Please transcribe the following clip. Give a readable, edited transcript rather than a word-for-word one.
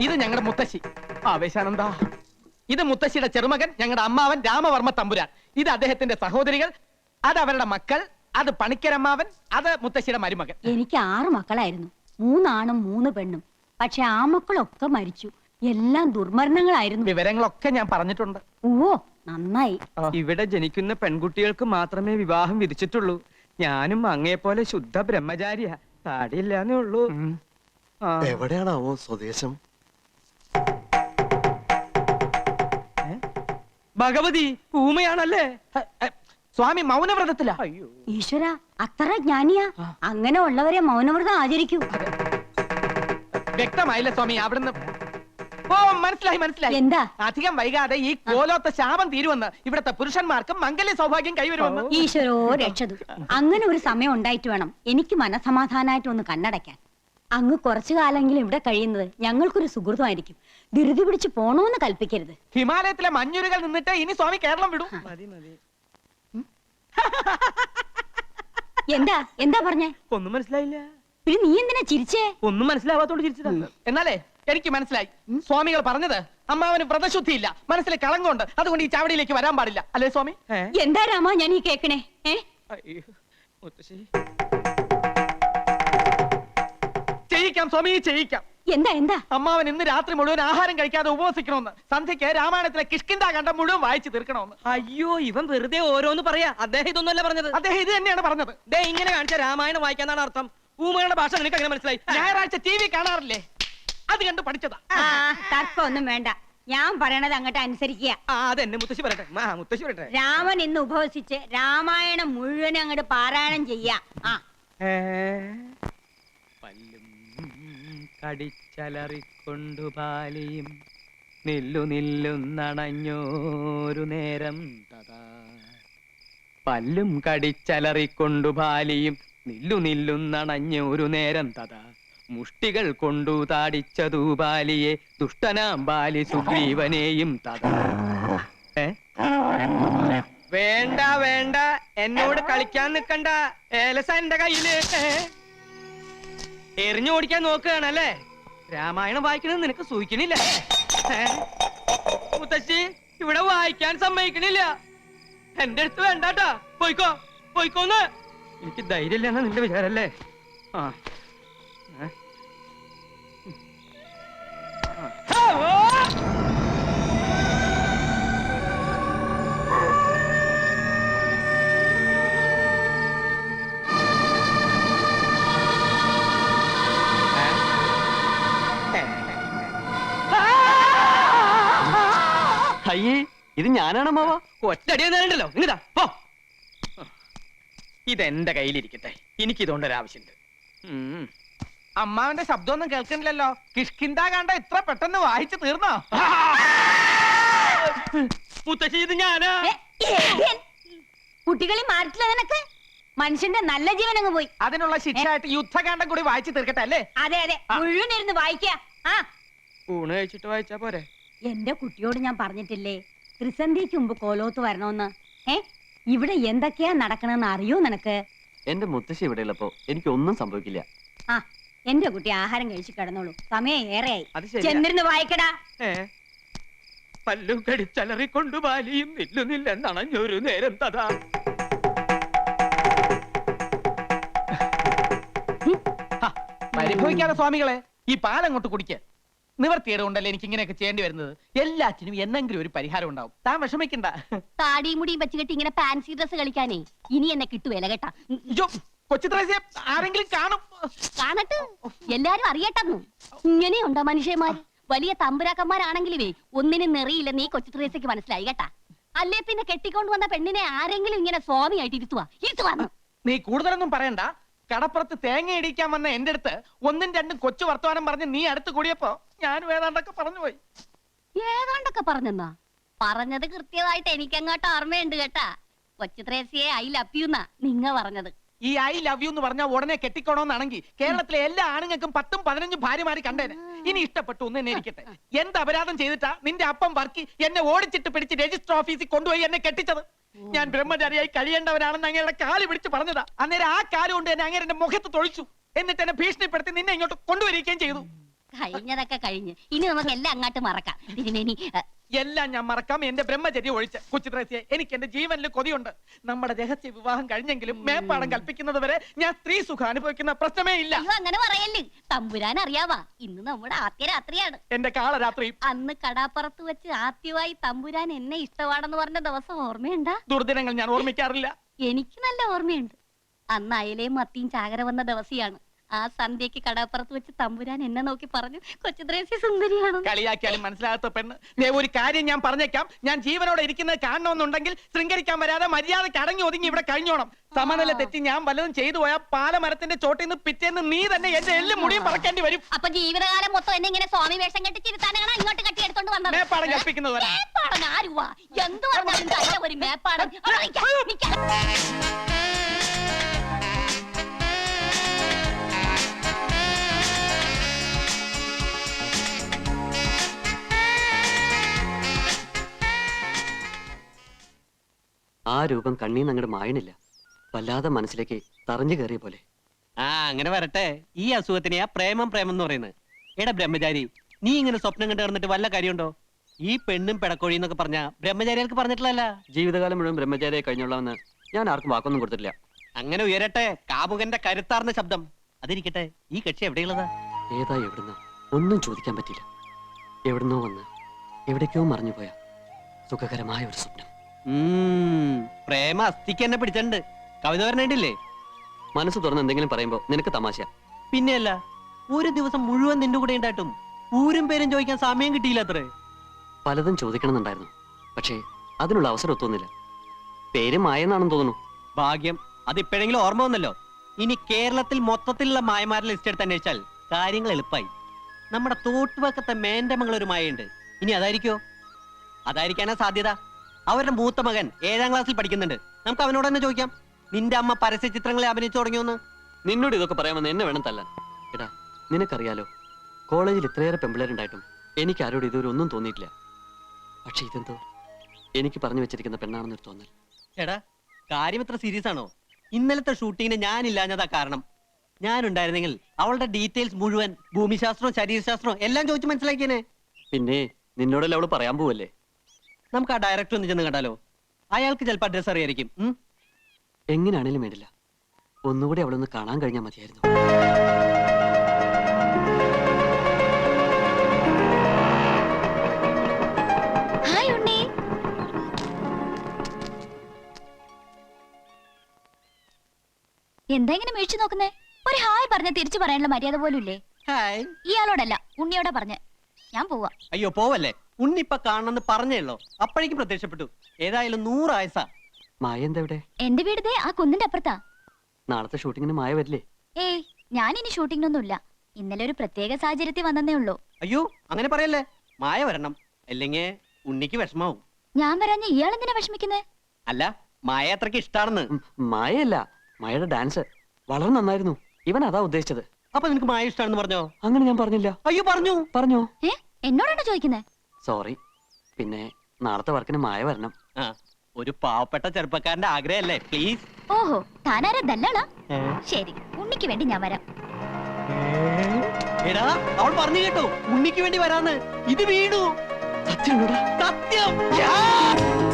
ഇത് ഞങ്ങളുടെ മുത്തശ്ശി ആവേശാനന്ദ. ഇത് മുത്തശ്ശിയുടെ ചെറുമകൻ ഞങ്ങളുടെ അമ്മാവൻ രാമവർമ്മ തമ്പുരാൻ. ഇത് അദ്ദേഹത്തിന്റെ സഹോദരികൾ, അത് അവരുടെ മക്കൾ, അത് പണിക്കരമ്മാവൻ, അത് മുത്തശ്ശിയുടെ മരുമകൻ. എനിക്ക് 6 മക്കളായിരുന്നു, 3 ആണും 3 പെണ്ണും. പക്ഷെ ആ മക്കളൊക്കെ മരിച്ചു. എല്ലാം ദുർമരണങ്ങളായിരുന്നു. വിവരങ്ങളൊക്കെ ഞാൻ പറഞ്ഞിട്ടുണ്ട്. ഓ നന്നായി. ഇവിടെ ജനിക്കുന്ന പെൺകുട്ടികൾക്ക് മാത്രമേ വിവാഹം വിധിച്ചിട്ടുള്ളൂ. ഞാനും അങ്ങയെപ്പോലെ ശുദ്ധ ബ്രഹ്മചാരിയാ. താടിയില്ലാന്നേ ഉള്ളൂ. എവിടെയാണാവോ സ്വദേശം? ഭഗവതി ഊമയാണല്ലേ? സ്വാമി മൗനവ്രതത്തിലാ. ഈശ്വര, അത്ര ജ്ഞാനിയാ? അങ്ങനെ ഉള്ളവരെ മൗനവ്രതം ആചരിക്കൂ. വ്യക്തമായില്ല സ്വാമി അവിടുന്ന്. ഓ മനസ്സിലായി മനസ്സിലായി. എന്താ? അധികം വൈകാതെ ഈ കോലോത്ത ശാപം തീരുമെന്ന്, ഇവിടത്തെ പുരുഷന്മാർക്ക് മംഗല്യ സൗഭാഗ്യം കൈവരുമെന്ന്. ഈശ്വരോ രക്ഷതു. അങ്ങനെ ഒരു സമയം ഉണ്ടായിട്ട് വേണം എനിക്ക് മനസമാധാനായിട്ട് ഒന്ന് കണ്ണടയ്ക്കാൻ. അങ്ങ് കുറച്ചു കാലെങ്കിലും ഇവിടെ കഴിയുന്നത് ഞങ്ങൾക്കൊരു സുഹൃത്തുമായിരിക്കും. ധൃതി പിടിച്ച് പോണോന്ന് കൽപ്പിക്കരുത്. ഹിമാലയത്തിലെ മഞ്ഞുരുകൾ നിന്നിട്ട് ഇനി സ്വാമി കേരളം വിടും. എന്താ എന്താ പറഞ്ഞേ? ഒന്നും മനസ്സിലായില്ല. പിന്നെ നീ എന്തിനാ ചിരിച്ചേ? ഒന്നും മനസ്സിലാവാത്തോണ്ട് ചിരിച്ചതാ. എന്നാലേ എനിക്ക് മനസ്സിലായി. സ്വാമികൾ പറഞ്ഞത് അമ്മാവന് വ്രതശുദ്ധിയില്ല, മനസ്സിൽ കളങ്കമുണ്ട്, അതുകൊണ്ട് ഈ ചാവടിയിലേക്ക് വരാൻ പാടില്ല, അല്ലേ സ്വാമി? എന്താ രാമ ഞാൻ ഈ കേക്കണേ? ചെയ്യിക്കാം സ്വാമി, ചെയ്യിക്കാം. എന്താ എന്താ? അമ്മാവൻ ഇന്ന് രാത്രി മുഴുവൻ ആഹാരം കഴിക്കാതെ ഉപവസിക്കണമെന്ന്, സന്ധ്യയ്ക്ക് രാമായണത്തിലെ കിഷ്കിന്ധാകാന്ഡം മുഴുവൻ വായിച്ചു തീർക്കണമെന്ന്. അയ്യോ, ഇവൻ വെറുതെ ഓരോന്ന് പറയാ. അദ്ദേഹം ഇതൊന്നുമല്ല പറഞ്ഞത്. അദ്ദേഹം ഇത് തന്നെയാണ് പറഞ്ഞത്. ദേ ഇങ്ങനെ കാണിച്ച രാമായണം വായിക്കാന്നാണ് അർത്ഥം. ഊമയുടെ ഭാഷ നിനക്ക് അങ്ങനെ മനസ്സിലായി? ഞായറാഴ്ച TV കാണാറില്ലേ, അത് കണ്ട് പഠിച്ചതാ. തർക്കമൊന്നും വേണ്ട, ഞാൻ പറയണത് അങ്ങോട്ട് അനുസരിക്കുക. അതെന്നെ മുത്തശ്ശി പറയട്ടെ. മുത്തശ്ശി പറയട്ടെ. രാമൻ ഇന്ന് ഉപവസിച്ച് രാമായണം മുഴുവൻ അങ്ങോട്ട് പാരായണം ചെയ്യാ. പല്ലും കടിച്ചലറിക്കൊണ്ടു പാലിയും നില്ലു നില്ലുന്നണഞ്ഞോരു നേരം തഥാ. പല്ലും കടിച്ചലറിക്കൊണ്ടു പാലിയും നില്ലു നില്ലുന്നണഞ്ഞോരു നേരം തഥാ. മുഷ്ടികൾ കൊണ്ടു താടിച്ചതു ബാലിയെ ദുഷ്ടനാം ബാലി സുഗ്രീവനെയും തഥാ. വേണ്ട വേണ്ട, എന്നോട് കളിക്കാൻ നിക്കണ്ട. ഏലസ എന്റെ കയ്യില്. എറിഞ്ഞു ഓടിക്കാൻ നോക്കുകയാണല്ലേ? രാമായണം വായിക്കണമെന്ന് നിനക്ക് സൂഹിക്കണില്ല. മുത്തശ്ശി ഇവിടെ വായിക്കാൻ സമ്മതിക്കണില്ല. എന്റെ അടുത്ത് വേണ്ടാട്ടാ. പോയിക്കോ പോയിക്കോന്ന്. എനിക്ക് ധൈര്യമില്ലെന്നാ നിന്റെ വിചാരല്ലേ? അയ്യേ, ഇത് ഞാനാണമ്മാവാ. ഒറ്റടിയോ നേരണ്ടല്ലോ. ഇങ്ങതാ പോ. ഇതെന്റെ കയ്യിലിരിക്കട്ടെ, എനിക്കിതുകൊണ്ടൊരാവശ്യമുണ്ട്. അമ്മാവന്റെ ശബ്ദമൊന്നും കേൾക്കണില്ലല്ലോ. കിഷ്കിന്ധാകാന്ഡം ഇത്ര പെട്ടെന്ന് വായിച്ചു തീർന്നോ? മുത്തശ്ശി ഇത് ഞാനാ. കുട്ടികളെ മാറിട്ടില്ല നിനക്ക്? മനുഷ്യന്റെ നല്ല ജീവൻ അങ്ങ് പോയി. അതിനുള്ള ശിക്ഷയായിട്ട് യുദ്ധകാന്ഡം കൂടി വായിച്ചു തീർക്കട്ടെ അല്ലേ? അതെ അതെ, മുഴുവൻ ഇരുന്ന് വായിക്കാ. ഊണ് കഴിച്ചിട്ട് വായിച്ചാ പോരെ? എന്റെ കുട്ടിയോട് ഞാൻ പറഞ്ഞിട്ടില്ലേ ത്രിസന്ധിക്ക് മുമ്പ് കോലോത്ത് വരണോന്ന്? ഇവിടെ എന്തൊക്കെയാ നടക്കണെന്ന് അറിയോ നിനക്ക്? എന്റെ മുത്തശ്ശി ഇവിടെ ഉള്ളപ്പോ എനിക്കൊന്നും സംഭവിക്കില്ല. എന്റെ കുട്ടി ആഹാരം കഴിച്ചു കിടന്നോളൂ, സമയം ഏറെയായി. അത് ശരിയാ. ചെന്നിരുന്ന് വായിക്കടാ. പല്ലു കടിച്ചലറിക്കൊണ്ടു ബാലിയും നില്ലുന്നില്ലെന്നണഞ്ഞൊരു നേരം തഥാ. പരിഭവിക്കാതെ സ്വാമികളെ, ഈ പാലങ്ങോട്ട് കുടിക്ക്. നിവർത്തിയുടെ കൊണ്ടല്ലേ എനിക്ക് ഇങ്ങനെയൊക്കെ ചെയ്യേണ്ടി വരുന്നത്. എല്ലാറ്റിനും എന്തെങ്കിലും ഒരു പരിഹാരം ഉണ്ടാവും. താൻ വിഷമിക്കണ്ട. താടിയും മുടിയും വെച്ച് കെട്ടി ഇങ്ങനെ ഫാൻസി ഡ്രസ് കളിക്കാനേ ഇനി എന്നെ കിട്ടുവേല കേട്ടാ. കൊച്ചുത്രേസ്യ ആരെങ്കിലും കാണും. കാണട്ടെ, എല്ലാരും അറിയട്ടെന്നു. ഇങ്ങനെയുണ്ടോ മനുഷ്യന്മാർ? വലിയ തമ്പുരാക്കന്മാരാണെങ്കിലുമേ ഒന്നിനും നെറിയില്ല. നീ കൊച്ചുത്രേസ്യക്ക് മനസ്സിലായി കേട്ടാ. അല്ലേ പിന്നെ കെട്ടിക്കൊണ്ട് വന്ന പെണ്ണിനെ ആരെങ്കിലും ഇങ്ങനെ സ്വാമിയായിട്ട് ഇരുത്തുവാന്ന്. നീ കൂടുതലൊന്നും പറയണ്ട. കടപ്പുറത്ത് തേങ്ങ ഇടിക്കാൻ വന്ന എന്റെ അടുത്ത് 1ഉം 2ഉം കൊച്ചു വർത്തമാനം പറഞ്ഞ് നീ അടുത്ത് കൂടിയപ്പോ ഞാനും ഏതാണ്ടൊക്കെ പറഞ്ഞുപോയി. ഏതാണ്ടൊക്കെ പറഞ്ഞെന്നാ? പറഞ്ഞത് കൃത്യമായിട്ട് എനിക്കങ്ങോട്ട് ഓർമ്മയുണ്ട് കേട്ടാ. കൊച്ചുത്രേസ്യയെ ഐ ലവ് യു എന്നാ നിങ്ങ പറഞ്ഞത്. ഈ ഐ ലവ് യു എന്ന് പറഞ്ഞാൽ ഉടനെ കെട്ടിക്കോണോന്നാണെങ്കിൽ കേരളത്തിലെ എല്ലാ ആണുങ്ങൾക്കും 10ഉം 15ഉം ഭാര്യമാര് കണ്ടേനെ. ഇനി ഇഷ്ടപ്പെട്ടു ഒന്ന് എന്നെ ഇരിക്കട്ടെ. എന്ത് അപരാധം ചെയ്തിട്ടാ നിന്റെ അപ്പം വർക്കി എന്നെ ഓടിച്ചിട്ട് പിടിച്ച് രജിസ്റ്റർ ഓഫീസിൽ കൊണ്ടുപോയി എന്നെ കെട്ടിച്ചത്? ഞാൻ ബ്രഹ്മചാരിയായി കഴിയേണ്ടവനാണെന്ന് അങ്ങയുടെ കാല് പിടിച്ച് പറഞ്ഞതാ. അന്നേരം ആ കാല് കൊണ്ട് എന്നെ അങ്ങേരെ മുഖത്ത് തൊഴിച്ചു. എന്നിട്ട് എന്നെ ഭീഷണിപ്പെടുത്തി നിന്നെ ഇങ്ങോട്ട് കൊണ്ടുവരികയും ചെയ്തു. കഴിഞ്ഞതൊക്കെ കഴിഞ്ഞ് ഇനി നമുക്ക് എല്ലാം അങ്ങോട്ട് മറക്കാം തിരുമേനി. എല്ലാം ഞാൻ മറക്കാം, എന്റെ ബ്രഹ്മചര്യം ഒഴിച്ച്. കൊച്ചുത്രേസ്യെ, എനിക്ക് എന്റെ ജീവനിൽ കൊതിയുണ്ട്. നമ്മുടെ രഹസ്യ വിവാഹം കഴിഞ്ഞെങ്കിലും മേപ്പാടം കൽപ്പിക്കുന്നത് വരെ ഞാൻ സ്ത്രീ സുഖം അനുഭവിക്കുന്ന പ്രശ്നമേ ഇല്ല. അയ്യോ അങ്ങനെ പറയല്ലേ, തമ്പുരാൻ അറിയാവാ ഇന്ന് നമ്മുടെ ആദ്യ രാത്രിയാണ്. എന്റെ കാളരാത്രി അന്ന് കടാപ്പുറത്ത് വെച്ച് ആദ്യമായി തമ്പുരാൻ എന്നെ ഇഷ്ടമാണെന്ന് പറഞ്ഞ ദിവസം ഓർമ്മയുണ്ടാ? ദുർദിനങ്ങൾ ഞാൻ ഓർമ്മിക്കാറില്ല. എനിക്ക് നല്ല ഓർമ്മയുണ്ട്. അന്ന് അയലയും മത്തിയും ചാകര വന്ന ദിവസിയാണ്. ആ സന്ധ്യക്ക് കടാപ്പുറത്ത് വെച്ച് തമ്പുരാൻ എന്നെ നോക്കി പറഞ്ഞു, കൊച്ചുത്രേസ്യ സുന്ദരിയാണ്. കളിയാക്കിയാലും മനസ്സിലാകാത്ത പെണ്ണ്. ദേ ഒരു കാര്യം ഞാൻ പറഞ്ഞേക്കാം, ഞാൻ ജീവനോടെ ഇരിക്കുന്നത് കാണണമെന്നുണ്ടെങ്കിൽ ശൃംഗരിക്കാൻ വരാതെ മര്യാദയ്ക്ക് അടങ്ങി ഒതുങ്ങി ഇവിടെ കഴിഞ്ഞോണം. സമനില തെറ്റി ഞാൻ വല്ലതും ചെയ്തു പോയാൽ പാലമരത്തിന്റെ ചോട്ടിൽ നിന്ന് പിറ്റേന്ന് നീ തന്നെ എന്റെ എല്ലും മുടിയും പറക്കേണ്ടി വരും. അപ്പൊ ജീവിതകാലം മൊത്തം എന്നെ ഇങ്ങനെ സ്വാമി വേഷം കെട്ടിച്ചിരുത്താനാണ് ഇങ്ങോട്ട് കെട്ടിയെടുത്തോണ്ട് വന്നത്. മേപ്പാടം കൽപ്പിക്കുന്നത് വരെ. മേപ്പാടൻ ആരുവാ? എന്ത് പറഞ്ഞാലും തന്റെ ഒരു മേപ്പാടൻ. അവിടെ നിൽക്കാം, നിൽക്കാം. ആ രൂപം കണ്ണീന്ന് അങ്ങോട്ട് മായണില്ല. വല്ലാതെ മനസ്സിലേക്ക് തറഞ്ഞു കയറിയ പോലെ. ആ അങ്ങനെ വരട്ടെ. ഈ അസുഖത്തിനെയാ പ്രേമം പ്രേമം എന്ന് പറയുന്നത്. എടാ ബ്രഹ്മചാരി, നീ ഇങ്ങനെ സ്വപ്നം കണ്ടു കിടന്നിട്ട് വല്ല കാര്യമുണ്ടോ? ഈ പെണ്ണും പിടക്കോഴി എന്നൊക്കെ പറഞ്ഞ ബ്രഹ്മചാരികൾക്ക് പറഞ്ഞിട്ടില്ലല്ല. ജീവിതകാലം മുഴുവൻ ബ്രഹ്മചാരിയെ കഴിഞ്ഞോളാമെന്ന് ഞാൻ ആർക്കും വാക്കൊന്നും കൊടുത്തിട്ടില്ല. അങ്ങനെ ഉയരട്ടെ കാമുകന്റെ കരുത്താർന്ന ശബ്ദം. അതിരിക്കട്ടെ, ഈ കക്ഷി എവിടെയുള്ളതാ? ഏതാ എവിടുന്ന് ഒന്നും ചോദിക്കാൻ പറ്റില്ല. എവിടുന്നോ വന്ന് എവിടേക്കോ മറിഞ്ഞുപോയ സുഖകരമായ ഒരു സ്വപ്നം. പ്രേമ അസ്ഥിക്ക് എന്നെ പിടിച്ചിട്ടുണ്ട്. കവിത പറഞ്ഞിട്ടില്ലേ? മനസ്സ് തുറന്ന് എന്തെങ്കിലും പറയുമ്പോ നിനക്ക് തമാശ. പിന്നെയല്ല, ഒരു ദിവസം മുഴുവൻ നിന്റെ കൂടെ ഉണ്ടായിട്ടും ഊരും പേരും ചോദിക്കാൻ സമയം കിട്ടിയില്ല അത്രേ. പലതും ചോദിക്കണമെന്നുണ്ടായിരുന്നു, പക്ഷേ അതിനുള്ള അവസരം ഒത്തുന്നില്ല. പേര് മായെന്നാണെന്ന് തോന്നുന്നു. ഭാഗ്യം, അത് ഇപ്പോഴെങ്കിലും ഓർമ്മ വന്നല്ലോ. ഇനി കേരളത്തിൽ മൊത്തത്തിലുള്ള മായമാരുടെ ലിസ്റ്റ് എടുത്ത് അന്വേഷിച്ചാൽ കാര്യങ്ങൾ എളുപ്പമായി. നമ്മുടെ തോട്ടുവക്കത്തെ മേന്റമംഗൾ ഒരു മായുണ്ട്. ഇനി അതായിരിക്കോ? അതായിരിക്കാനാ സാധ്യത. അവരുടെ മൂത്ത മകൻ 7ാം ക്ലാസ്സിൽ പഠിക്കുന്നുണ്ട്. നമുക്ക് അവനോട് തന്നെ ചോദിക്കാം, നിന്റെ അമ്മ പരസ്യ ചിത്രങ്ങളെ അഭിനയിച്ചു തുടങ്ങിയോന്ന്. നിന്നോട് ഇതൊക്കെ പറയാമെന്ന് എന്നെ വേണം തല്ലാൻ. എടാ, നിനക്കറിയാലോ, കോളേജിൽ ഇത്രയേറെ പെമ്പിളേരുണ്ടായിട്ടും എനിക്ക് ആരോട് ഇതുവരെ ഒന്നും തോന്നിയിട്ടില്ല. പക്ഷെ ഇതെന്തോ എനിക്ക് പറഞ്ഞു വെച്ചിരിക്കുന്ന പെണ്ണാണെന്നൊരു തോന്നൽ. എടാ, കാര്യം ഇത്ര സീരിയസ് ആണോ? ഇന്നലത്തെ ഷൂട്ടിങ്ങിന് ഞാനില്ലാഞ്ഞതാ കാരണം. ഞാനുണ്ടായിരുന്നെങ്കിൽ അവളുടെ ഡീറ്റെയിൽസ് മുഴുവൻ, ഭൂമിശാസ്ത്രവും ശരീരശാസ്ത്രവും എല്ലാം ചോദിച്ചു മനസ്സിലാക്കിയേനെ. പിന്നെ നിന്നോടല്ല അവള് പറയാൻ പോവല്ലേ? നമുക്ക് ആ ഡയറക്ടർ ഒന്ന് ചെന്ന് കണ്ടാലോ? അയാൾക്ക് ചിലപ്പോൾ അഡ്രസ് അറിയായിരിക്കും. എങ്ങനെയാണേലും വേണ്ടില്ല, ഒന്നുകൂടി അവളൊന്ന് കാണാൻ കഴിഞ്ഞാൽ മതിയായിരുന്നു. ഹായ് ഉണ്ണി. എന്താ ഇങ്ങനെ മേടിച്ചു നോക്കുന്നേ? ഒരു ഹായ് പറഞ്ഞ തിരിച്ചു പറയാനുള്ള മര്യാദ പോലും ഇല്ലേ? ഹായ്. ഇയാളോടല്ല, ഉണ്ണിയോടാ പറഞ്ഞ. ഞാൻ പോവാ. അയ്യോ പോവല്ലേ, ഉണ്ണിപ്പ കാണണമെന്ന് പറഞ്ഞേയുള്ളൂ. അപ്പോഴേക്കും പ്രത്യക്ഷപ്പെട്ടു. ഏതായാലും 100 ആയസാ. മായ എന്താ ഇവിടെ? എന്റെ വീട് ദേ ആ കുന്നിന്റെ അപ്പുറത്താ. നാളത്തെ ഷൂട്ടിങ്ങിന് മായ വരില്ലേ? ഏയ്, ഞാനിനി ഷൂട്ടിങ്ങിനൊന്നുമില്ല. ഇന്നലെ ഒരു പ്രത്യേക സാഹചര്യത്തിൽ വന്നേ ഉള്ളൂ. അയ്യോ അങ്ങനെ പറയല്ലേ, മായ വരണം, അല്ലെങ്കിൽ ഉണ്ണിക്ക് വിഷമാവും. ഞാൻ വരാഞ്ഞ ഇയാൾ എന്തിനാ വിഷമിക്കുന്നേ? അല്ല, മായ അത്രയ്ക്ക് ഇഷ്ടാണെന്ന്. മായയല്ല, മായയുടെ ഡാൻസ് വളരെ നന്നായിരുന്നു. ഇവൻ അതാ ഉദ്ദേശിച്ചത്. അപ്പൊ നിനക്ക് മായ ഇഷ്ടാണെന്ന് പറഞ്ഞോ? അങ്ങനെ ഞാൻ പറഞ്ഞില്ല. അയ്യോ പറഞ്ഞു. പറഞ്ഞോ? എന്നോടാണോ ചോദിക്കുന്നേ? സോറി. പിന്നെ നാളത്തെ വർക്കിന് മായ വരണം. ആ, ഒരു പാവപ്പെട്ട ചെറുപ്പക്കാരന്റെ ആഗ്രഹല്ലേ, പ്ലീസ്. ഓഹോ, താനാരാ ദല്ലാളാ? ശരി, ഉണ്ണിക്ക് വേണ്ടി ഞാൻ വരാം. എടാ, അവൾ പറഞ്ഞു കേട്ടോ, ഉണ്ണിക്ക് വേണ്ടി വരാന്ന്. ഇത് വീണു. സത്യം സത്യം.